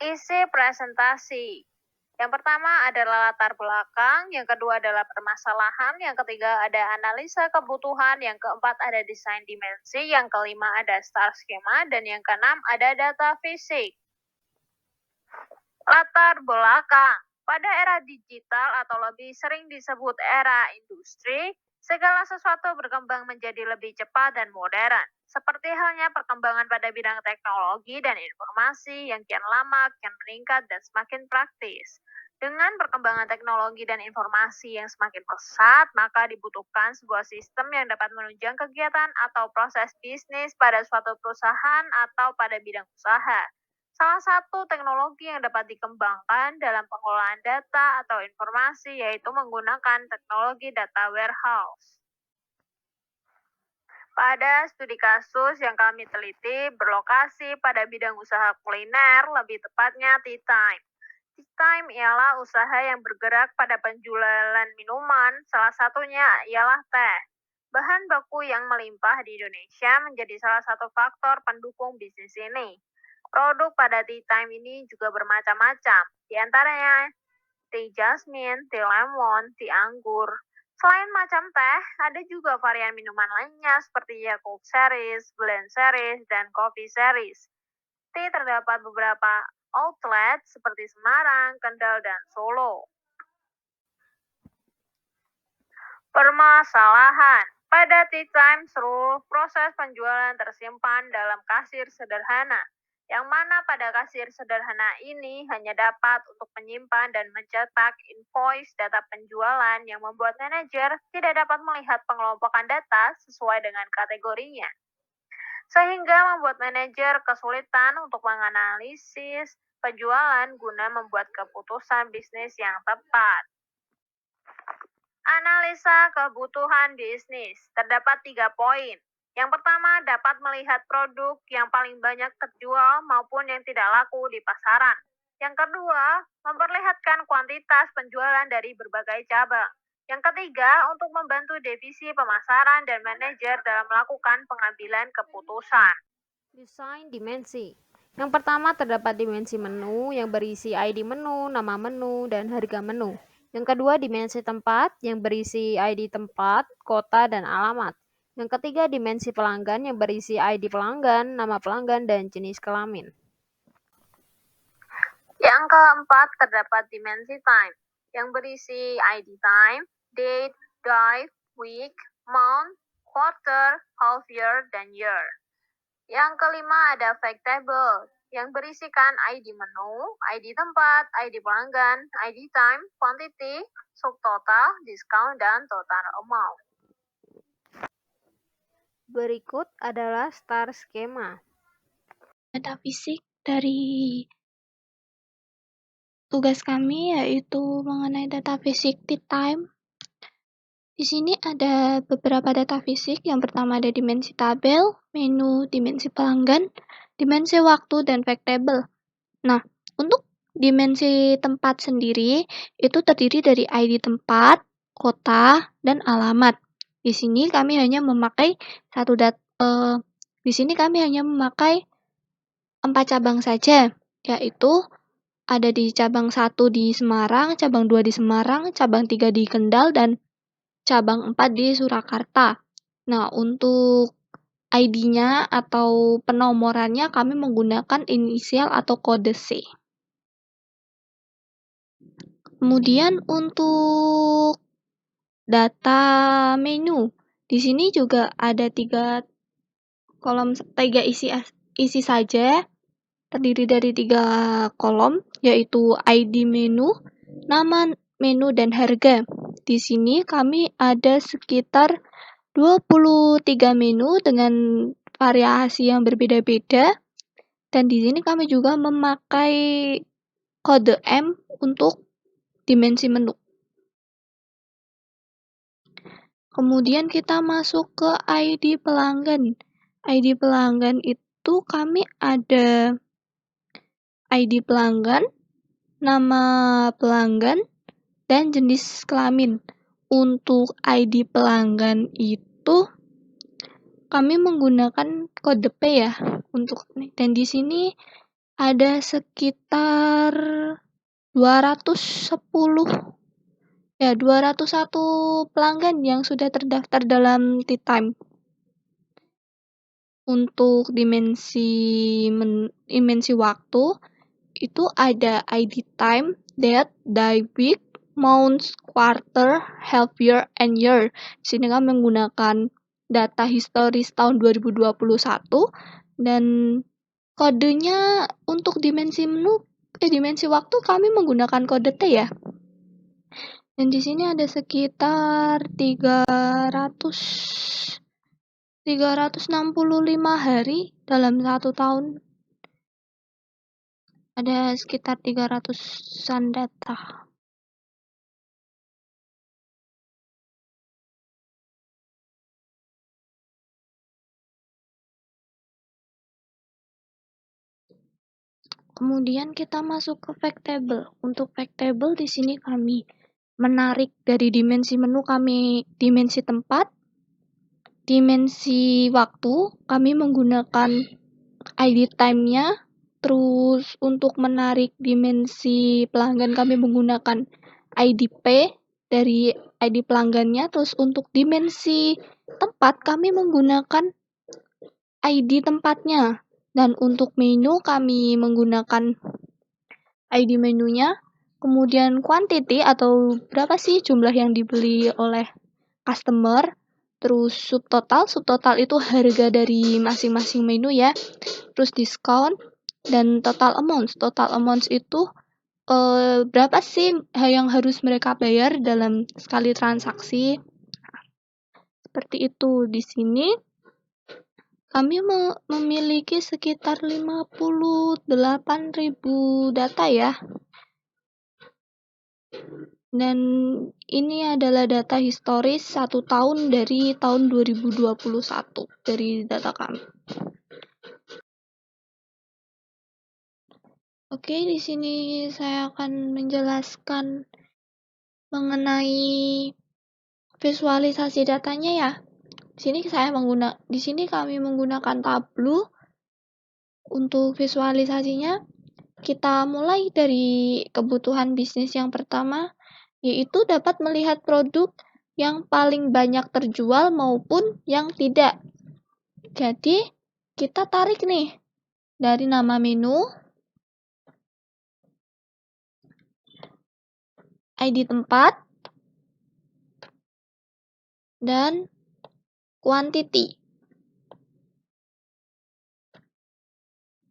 Isi presentasi. Yang pertama adalah latar belakang, yang kedua adalah permasalahan, yang ketiga ada analisa kebutuhan, yang keempat ada desain dimensi, yang kelima ada star schema, dan yang keenam ada data fisik. Latar belakang. Pada era digital atau lebih sering disebut era industri, segala sesuatu berkembang menjadi lebih cepat dan modern. Seperti halnya perkembangan pada bidang teknologi dan informasi yang kian lama, kian meningkat, dan semakin praktis. Dengan perkembangan teknologi dan informasi yang semakin pesat, maka dibutuhkan sebuah sistem yang dapat menunjang kegiatan atau proses bisnis pada suatu perusahaan atau pada bidang usaha. Salah satu teknologi yang dapat dikembangkan dalam pengelolaan data atau informasi yaitu menggunakan teknologi data warehouse. Pada studi kasus yang kami teliti berlokasi pada bidang usaha kuliner, lebih tepatnya tea time. Tea time ialah usaha yang bergerak pada penjualan minuman, salah satunya ialah teh. Bahan baku yang melimpah di Indonesia menjadi salah satu faktor pendukung bisnis ini. Produk pada tea time ini juga bermacam-macam, di antaranya teh jasmine, teh lemon, teh anggur. Selain macam teh, ada juga varian minuman lainnya seperti Yakult Series, Blend Series, dan Coffee Series. Teh terdapat beberapa outlet seperti Semarang, Kendal, dan Solo. Permasalahan. Pada tea time, seluruh proses penjualan tersimpan dalam kasir sederhana, yang mana pada kasir sederhana ini hanya dapat untuk menyimpan dan mencetak invoice data penjualan yang membuat manajer tidak dapat melihat pengelompokan data sesuai dengan kategorinya. Sehingga membuat manajer kesulitan untuk menganalisis penjualan guna membuat keputusan bisnis yang tepat. Analisa kebutuhan bisnis. Terdapat 3 poin. Yang pertama, dapat melihat produk yang paling banyak terjual maupun yang tidak laku di pasaran. Yang kedua, memperlihatkan kuantitas penjualan dari berbagai cabang. Yang ketiga, untuk membantu divisi pemasaran dan manajer dalam melakukan pengambilan keputusan. Desain dimensi. Yang pertama terdapat dimensi menu yang berisi ID menu, nama menu, dan harga menu. Yang kedua dimensi tempat yang berisi ID tempat, kota, dan alamat. Yang ketiga dimensi pelanggan yang berisi ID pelanggan, nama pelanggan, dan jenis kelamin. Yang keempat terdapat dimensi time yang berisi ID time, date, day, week, month, quarter, half year, dan year. Yang kelima ada fact table yang berisikan ID menu, ID tempat, ID pelanggan, ID time, quantity, subtotal, discount, dan total amount. Berikut adalah star schema. Data fisik dari tugas kami yaitu mengenai data fisik tea time. Di sini ada beberapa data fisik. Yang pertama ada dimensi tabel, menu, dimensi pelanggan, dimensi waktu, dan fact table. Nah, untuk dimensi tempat sendiri itu terdiri dari ID tempat, kota, dan alamat. Di sini kami hanya memakai di sini kami hanya memakai 4 cabang saja, yaitu ada di cabang 1 di Semarang, cabang 2 di Semarang, cabang 3 di Kendal, dan cabang 4 di Surakarta. Nah, untuk ID-nya atau penomorannya kami menggunakan inisial atau kode C. Kemudian untuk data menu, di sini juga ada 3 isi saja, terdiri dari 3 kolom, yaitu ID menu, nama menu, dan harga. Di sini kami ada sekitar 23 menu dengan variasi yang berbeda-beda, dan di sini kami juga memakai kode M untuk dimensi menu. Kemudian kita masuk ke ID pelanggan. ID pelanggan itu kami ada ID pelanggan, nama pelanggan, dan jenis kelamin. Untuk ID pelanggan itu kami menggunakan kode P ya dan di sini ada sekitar 201 pelanggan yang sudah terdaftar dalam Tea Time. Untuk dimensi waktu itu ada ID time, date, day, week, month, quarter, half year, and year. Di sini kami menggunakan data historis tahun 2021 dan kodenya untuk dimensi waktu kami menggunakan kode T ya. Dan di sini ada sekitar 365 hari dalam 1 tahun. Ada sekitar 300-an data. Kemudian kita masuk ke fact table. Untuk fact table di sini kami menarik dari dimensi menu kami dimensi tempat, dimensi waktu, kami menggunakan ID time-nya. Terus untuk menarik dimensi pelanggan kami menggunakan ID P dari ID pelanggannya. Terus untuk dimensi tempat kami menggunakan ID tempatnya. Dan untuk menu kami menggunakan ID menunya. Kemudian quantity atau berapa sih jumlah yang dibeli oleh customer. Terus subtotal itu harga dari masing-masing menu ya. Terus discount dan total amounts itu berapa sih yang harus mereka bayar dalam sekali transaksi. Seperti itu. Di sini kami memiliki sekitar 58.000 data ya. Dan ini adalah data historis 1 tahun dari tahun 2021 dari data kami. Oke, di sini saya akan menjelaskan mengenai visualisasi datanya ya. Di sini kami menggunakan Tableau untuk visualisasinya. Kita mulai dari kebutuhan bisnis yang pertama, yaitu dapat melihat produk yang paling banyak terjual maupun yang tidak. Jadi, kita tarik nih dari nama menu, ID tempat, dan quantity.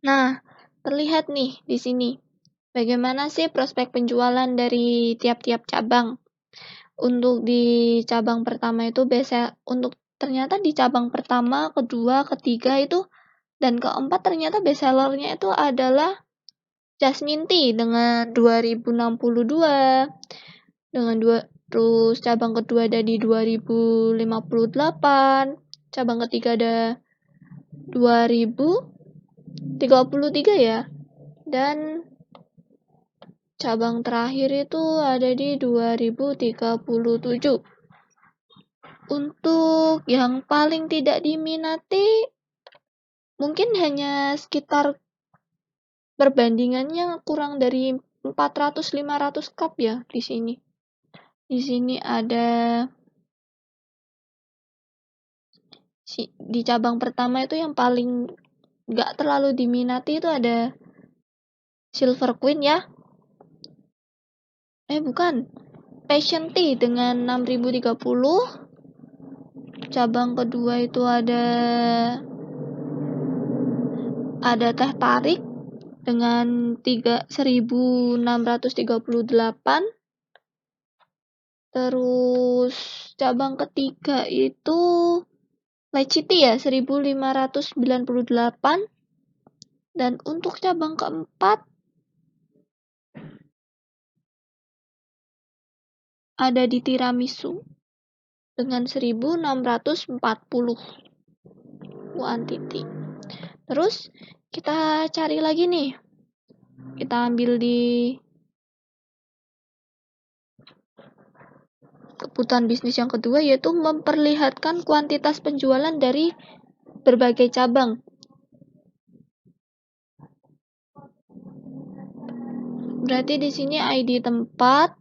Nah, terlihat nih di sini. Bagaimana sih prospek penjualan dari tiap-tiap cabang? Untuk di cabang pertama itu ternyata di cabang pertama, kedua, ketiga itu dan keempat ternyata bestsellernya itu adalah Jasmine Tea dengan 2062. Terus cabang kedua ada di 2058. Cabang ketiga ada 2033 ya. Dan cabang terakhir itu ada di 2037. Untuk yang paling tidak diminati mungkin hanya sekitar perbandingannya kurang dari 400-500 cup ya di sini. Di sini ada di cabang pertama itu yang paling nggak terlalu diminati itu ada Silver Queen ya. Bukan. Passion Tea dengan 6030. Cabang kedua itu ada teh tarik dengan 1638. Terus cabang ketiga itu Lychee Tea ya 1598. Dan untuk cabang keempat ada di tiramisu dengan 1640 quantity. Terus kita cari lagi nih. Kita ambil di kebutuhan bisnis yang kedua, yaitu memperlihatkan kuantitas penjualan dari berbagai cabang. Berarti di sini ID tempat,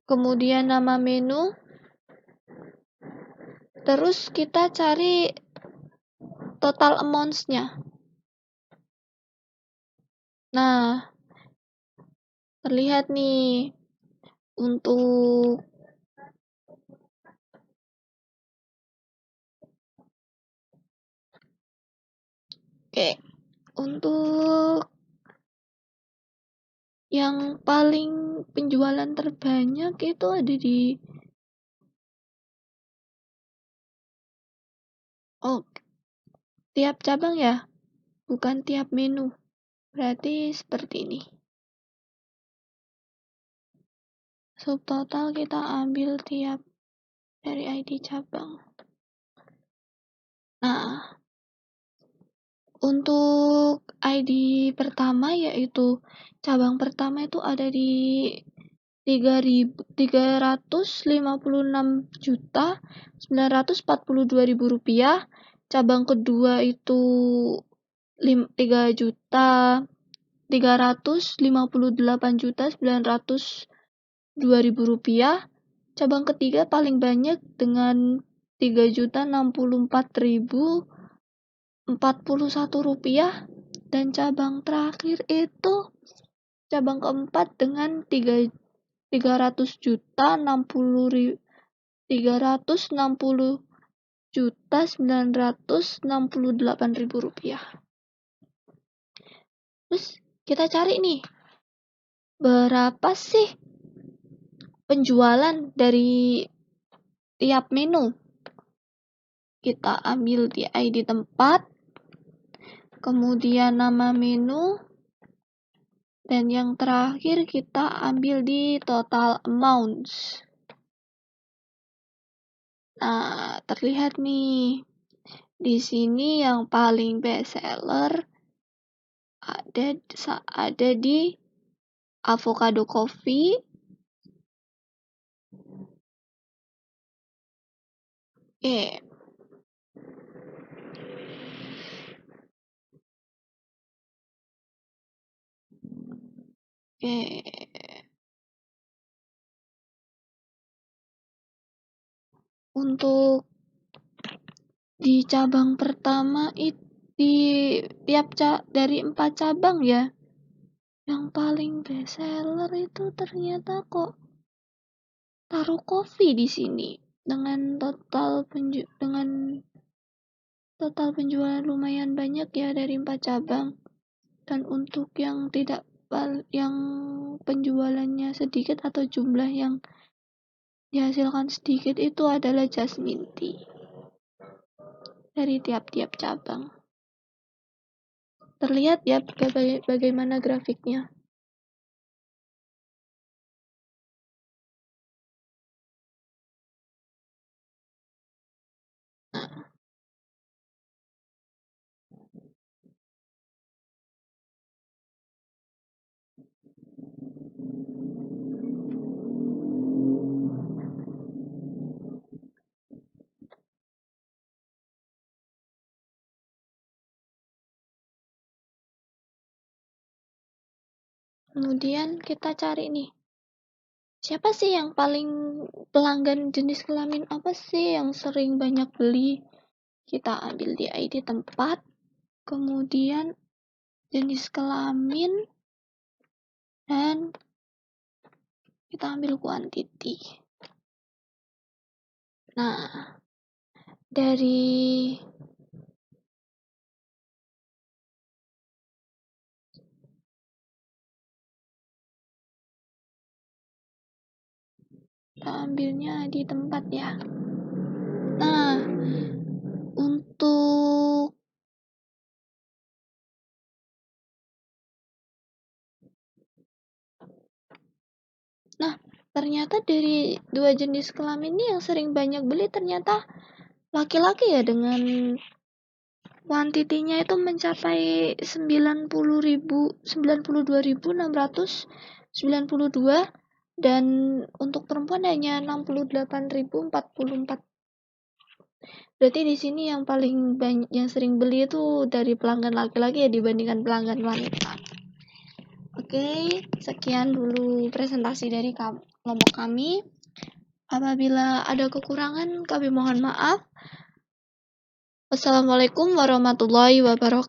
kemudian nama menu, terus kita cari total amounts-nya. Nah, terlihat nih untuk untuk yang paling penjualan terbanyak itu ada di tiap cabang ya, bukan tiap menu. Berarti seperti ini. Subtotal kita ambil tiap dari ID cabang. Nah, untuk ID pertama yaitu cabang pertama itu ada di 356.942.000 rupiah. Cabang kedua itu 3.358.902.000 rupiah. Cabang ketiga paling banyak dengan 3.064.041 rupiah, dan cabang terakhir itu cabang keempat dengan 360.968.000 rupiah. Terus kita cari nih, berapa sih penjualan dari tiap menu? Kita ambil di ID tempat, kemudian nama menu, dan yang terakhir kita ambil di total amounts. Nah, terlihat nih, di sini yang paling best seller ada di avocado coffee, untuk di cabang pertama di dari 4 cabang ya, yang paling best seller itu ternyata kok Taro Coffee di sini dengan total penjualan lumayan banyak ya dari 4 cabang. Dan untuk yang penjualannya sedikit atau jumlah yang dihasilkan sedikit itu adalah jasmine tea dari tiap-tiap cabang. Terlihat ya bagaimana grafiknya. Kemudian kita cari nih, siapa sih yang paling pelanggan jenis kelamin apa sih yang sering banyak beli? Kita ambil di ID tempat, kemudian jenis kelamin, dan kita ambil quantity. Nah, dari kita ambilnya di tempat ya. Nah, ternyata dari dua jenis kelamin ini yang sering banyak beli ternyata laki-laki ya, dengan kuantitinya itu mencapai 92.692, dan untuk perempuan hanya 68.044. Berarti di sini yang paling banyak yang sering beli itu dari pelanggan laki-laki ya dibandingkan pelanggan wanita. Oke, sekian dulu presentasi dari kelompok kami. Apabila ada kekurangan, kami mohon maaf. Wassalamualaikum warahmatullahi wabarakatuh.